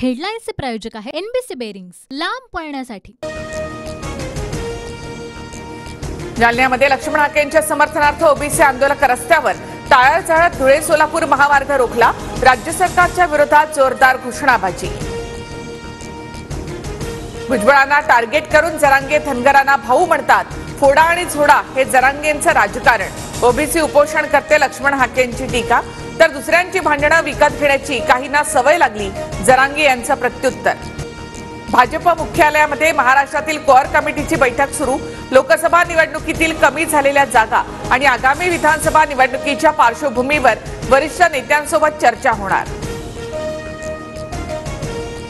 हेडलाईन्सचे प्रायोजक आहे NBC bearings, लांब पळण्यासाठी। जालन्यामध्ये लक्ष्मण हाकेंच्या समर्थनार्थ ओबीसी आंदोलक रस्त्यावर टाळ्या जाळत धुळे सोलापूर महामार्ग रोखला। राज्य सरकारच्या विरोधात जोरदार घोषणाबाजी। भुजबळांना टार्गेट करून जरांगे धनगरांना भाऊ म्हणतात। फोडा आणि झोडा हे जरांगेंचं राजकारण। ओबीसी उपोषण करते लक्ष्मण हाकेंची टीका, तर दुसऱ्यांची भांडणं विकत घेण्याची काहींना सवय लागली, जरांगे यांचं प्रत्युत्तर। भाजप मुख्यालयामध्ये महाराष्ट्रातील कोर कमिटीची बैठक सुरू। लोकसभा निवडणुकीतील कमी झालेल्या जागा आणि आगामी विधानसभा निवडणुकीच्या पार्श्वभूमीवर वरिष्ठ नेत्यांसोबत चर्चा होणार।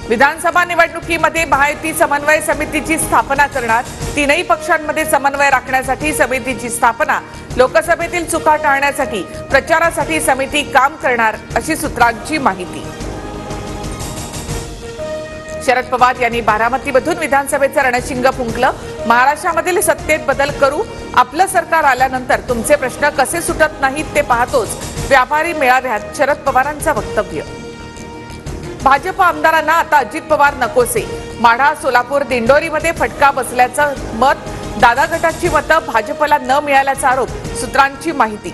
विधानसभा निवडणुकीमध्ये महायुती समन्वय समितीची स्थापना करणार। तीनही पक्षांमध्ये समन्वय राखण्यासाठी समितीची स्थापना। लोकसभेतील चुका टाळण्यासाठी प्रचारासाठी समिती काम करणार, अशी सूत्रांची माहिती। शरद पवार यांनी बारामतीमधून विधानसभेचं रणशिंग फुंकलं। महाराष्ट्रामधील सत्तेत बदल करू, आपलं सरकार आल्यानंतर तुमचे प्रश्न कसे सुटत नाहीत ते पाहतोच। व्यापारी मेळाव्यात शरद पवारांचं वक्तव्य। भाजप आमदारांना आता अजित पवार नकोसे। माढा, सोलापूर, दिंडोरीमध्ये फटका बसल्याचं मत। दादा गटाची मतं भाजपला न मिळाल्याचा आरोप, सूत्रांची माहिती।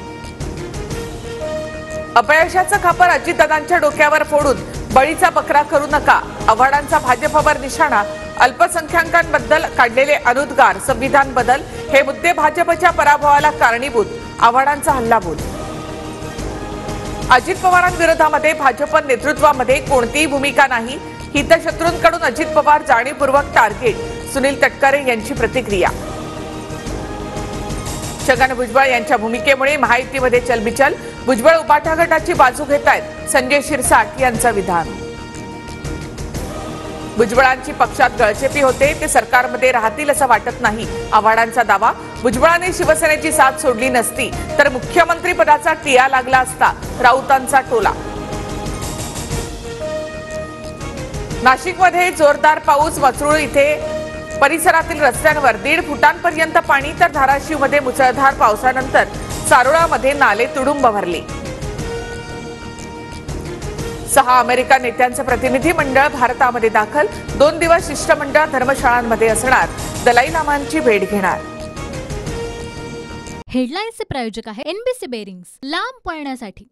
अपयशाचं खापर अजितदादांच्या डोक्यावर फोडून बळीचा बकरा करू नका, आव्हाडांचा भाजपवर निशाणा। अल्पसंख्याकांबद्दल काढलेले अनुद्गार, संविधान बदल हे मुद्दे भाजपच्या पराभवाला कारणीभूत, आव्हाडांचा हल्लाबोल। अजित पवारांविरोधामध्ये भाजप नेतृत्वामध्ये कोणतीही भूमिका नाही। हितशत्रूंकडून अजित पवार जाणीवपूर्वक टार्गेट, सुनील तटकरे यांची प्रतिक्रिया। छगन भुजबळ यांच्या भूमिकेमुळे महायुतीमध्ये चलबिचल, भुजबळ उबाटा गटाची बाजू घेतायत, संजय शिरसाट यांचं विधान। भुजबळांची पक्षात गळचेपी होते, ते सरकारमध्ये राहतील असं वाटत नाही, आव्हाडांचा दावा। भुजबळांनी शिवसेनेची साथ सोडली नसती तर मुख्यमंत्री पदाचा टिया लागला असता, राऊतांचा टोला। नाशिकमध्ये जोरदार पाऊस। मसरूळ इथे परिसरातील रस्त्यांवर 1.5 फुटांपर्यंत पाणी, तर धाराशिवमध्ये मुसळधार पावसानंतर सारोळामध्ये नाले तुडुंब भरले। 6 अमेरिका नेत्यांचं प्रतिनिधी मंडळ भारतामध्ये दाखल। 2 दिवस शिष्टमंडळ धर्मशाळांमध्ये असणार, दलाई लामांची भेट घेणार। हेडलाईन्सचे प्रायोजक आहे एनबीसी बेरिंग्स, लांब पळण्यासाठी।